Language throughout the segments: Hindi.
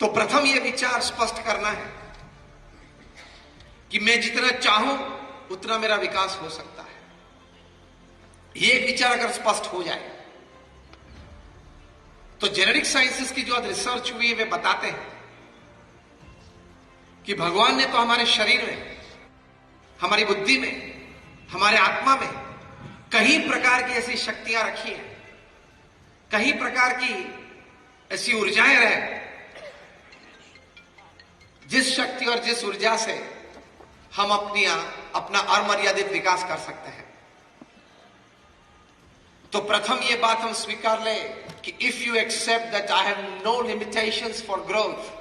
तो प्रथम यह विचार स्पष्ट करना है कि मैं जितना चाहूं उतना मेरा विकास हो सकता है। यह विचार अगर स्पष्ट हो जाए तो जेनेटिक साइंसेस की जो रिसर्च हुई है वे बताते हैं कि भगवान ने तो हमारे शरीर में, हमारी बुद्धि में, हमारे आत्मा में कई प्रकार की ऐसी शक्तियां रखी हैं, कई प्रकार की ऐसी ऊर्जाएं रहे जिस शक्ति और जिस ऊर्जा से हम अपना अमर्यादित विकास कर सकते हैं। तो प्रथम ये बात हम स्वीकार ले कि if you accept that I have no limitations for growth,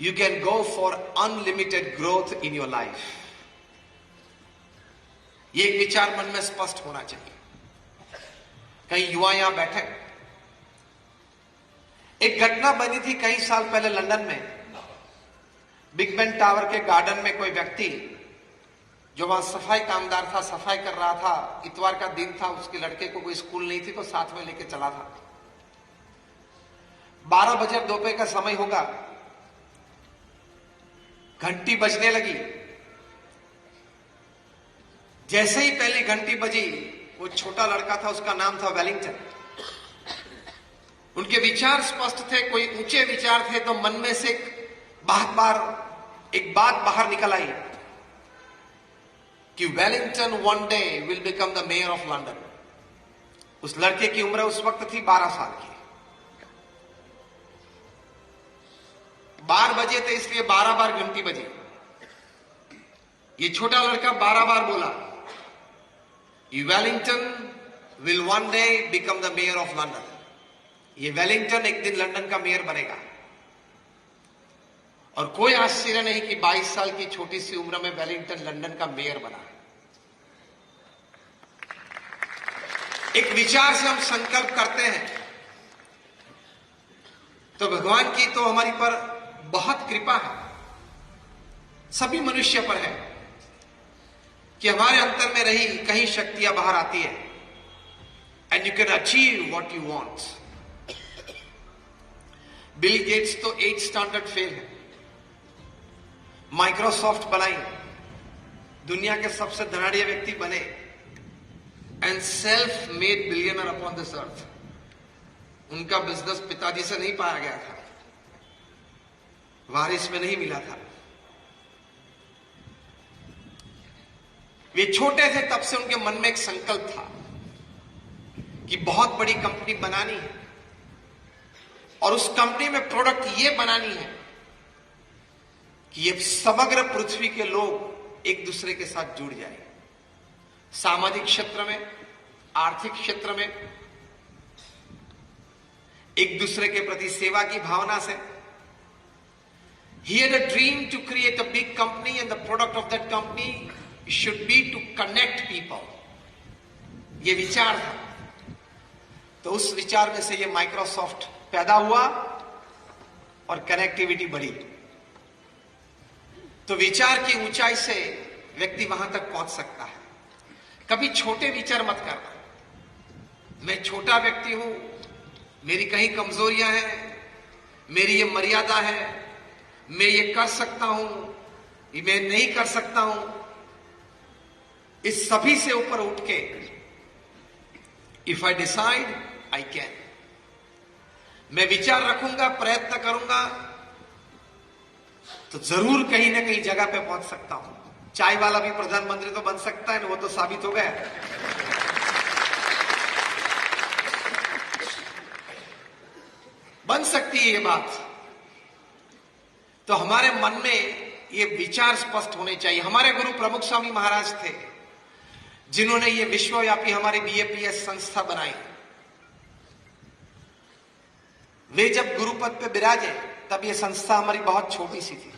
you can go for unlimited growth in your life. ये एक विचार मन में स्पष्ट होना चाहिए। कई युवा यहां बैठे, एक घटना बनी थी कई साल पहले लंदन में, बिग बेन टावर के गार्डन में कोई व्यक्ति जो वहां सफाई कामदार था, सफाई कर रहा था, इतवार का दिन था, उसके लड़के को कोई स्कूल नहीं थी तो साथ में लेके चला था। 12 बजे दोपहर का समय होगा, घंटी बजने लगी। जैसे ही पहली घंटी बजी, वो छोटा लड़का था, उसका नाम था वेलिंगटन। उनके विचार स्पष्ट थे, कोई ऊंचे विचार थे, तो मन में से एक बात बाहर निकल आई कि Wellington one day will become the mayor of London. उस लड़के की उम्र उस वक्त थी 12 साल की। 12 बजे थे इसलिए 12 बार घंटी बजी। ये छोटा लड़का 12 बार बोला, Wellington will one day become the mayor of London. ये वेलिंगटन एक दिन लंदन का मेयर बनेगा। और कोई आश्चर्य नहीं कि 22 साल की छोटी सी उम्र में वेलिंगटन लंदन का मेयर बना। एक विचार से हम संकल्प करते हैं तो भगवान की तो हमारी पर बहुत कृपा है, सभी मनुष्य पर है कि हमारे अंतर में रही कहीं शक्तियां बाहर आती है and you can achieve what you want. Bill Gates तो 8 स्टैंडर्ड फेल है, माइक्रोसॉफ्ट बनाई, दुनिया के सबसे धनाढ़ी व्यक्ति बने and self made billionaire upon this earth. उनका बिजनेस पिताजी से नहीं पाया गया था, वारिस में नहीं मिला था। वे छोटे थे तब से उनके मन में एक संकल्प था कि बहुत बड़ी कंपनी बनानी है और उस कंपनी में प्रोडक्ट ये बनानी है कि ये समग्र पृथ्वी के लोग एक दूसरे के साथ जुड़ जाए। सामाजिक क्षेत्र में, आर्थिक क्षेत्र में एक दूसरे के प्रति सेवा की भावना से। He had a dream to create a big company and the product of that company should be to connect people. ये विचार था। तो उस विचार में से ये माइक्रोसॉफ्ट पैदा हुआ और कनेक्टिविटी बढ़ी। तो विचार की ऊंचाई से व्यक्ति वहां तक पहुंच सकता है। कभी छोटे विचार मत करना, मैं छोटा व्यक्ति हूं, मेरी कहीं कमजोरियां हैं, मेरी ये मर्यादा है, मैं ये कर सकता हूं, ये मैं नहीं कर सकता हूं। इस सभी से ऊपर उठ के if I decide I can, मैं विचार रखूंगा, प्रयत्न करूंगा तो जरूर कहीं ना कहीं जगह पे पहुंच सकता हूं। चाय वाला भी प्रधानमंत्री तो बन सकता है ना, वो तो साबित हो गया। बन सकती है ये बात। तो हमारे मन में ये विचार स्पष्ट होने चाहिए। हमारे गुरु प्रमुख स्वामी महाराज थे जिन्होंने ये विश्वव्यापी हमारी बीएपीएस संस्था बनाई। वे जब गुरुपद पे विराजे तब ये संस्था हमारी बहुत छोटी सी थी।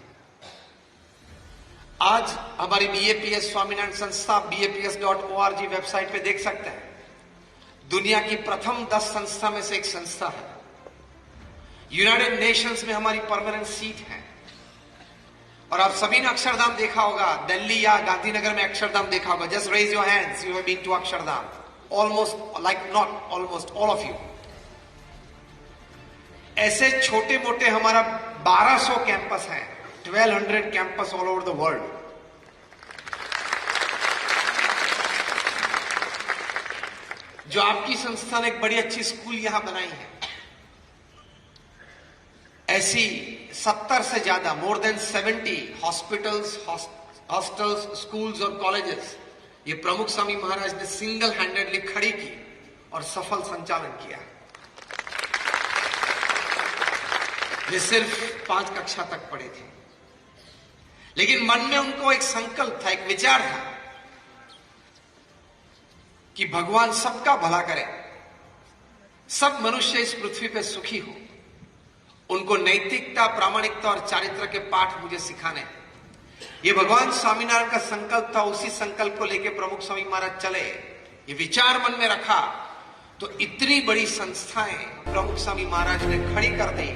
आज हमारी बीएपीएस स्वामीनारायण संस्था BAPS.org वेबसाइट पे देख सकते हैं, दुनिया की प्रथम 10 संस्था में से एक संस्था है। यूनाइटेड नेशंस में हमारी परमानेंट सीट है। और आप सभी ने अक्षरधाम देखा होगा, दिल्ली या गांधीनगर में अक्षरधाम देखा होगा। Just raise your hands, you have been to Akshardham. Almost, like not almost, all of you. ऐसे छोटे मोटे हमारा 1200 कैंपस हैं, 1200 campus all over the world. जो आपकी संस्था ने एक बड़ी अच्छी स्कूल यहां बनाई है, ऐसी 70 से ज्यादा, more than 70 hospitals, hostels, schools और कॉलेजेस ये प्रमुख स्वामी महाराज ने सिंगल हैंडेडली खड़ी की और सफल संचालन किया। वे सिर्फ 5 कक्षा तक पढ़े थे, लेकिन मन में उनको एक संकल्प था, एक विचार था कि भगवान सबका भला करे, सब मनुष्य इस पृथ्वी पे सुखी हो। उनको नैतिकता, प्रामाणिकता और चारित्र के पाठ मुझे सिखाने। ये भगवान स्वामीनारायण का संकल्प था। उसी संकल्प को लेकर प्रमुख स्वामी महाराज चले, ये विचार मन में रखा तो इतनी बड़ी संस्थाएं प्रमुख स्वामी महाराज ने खड़ी कर दी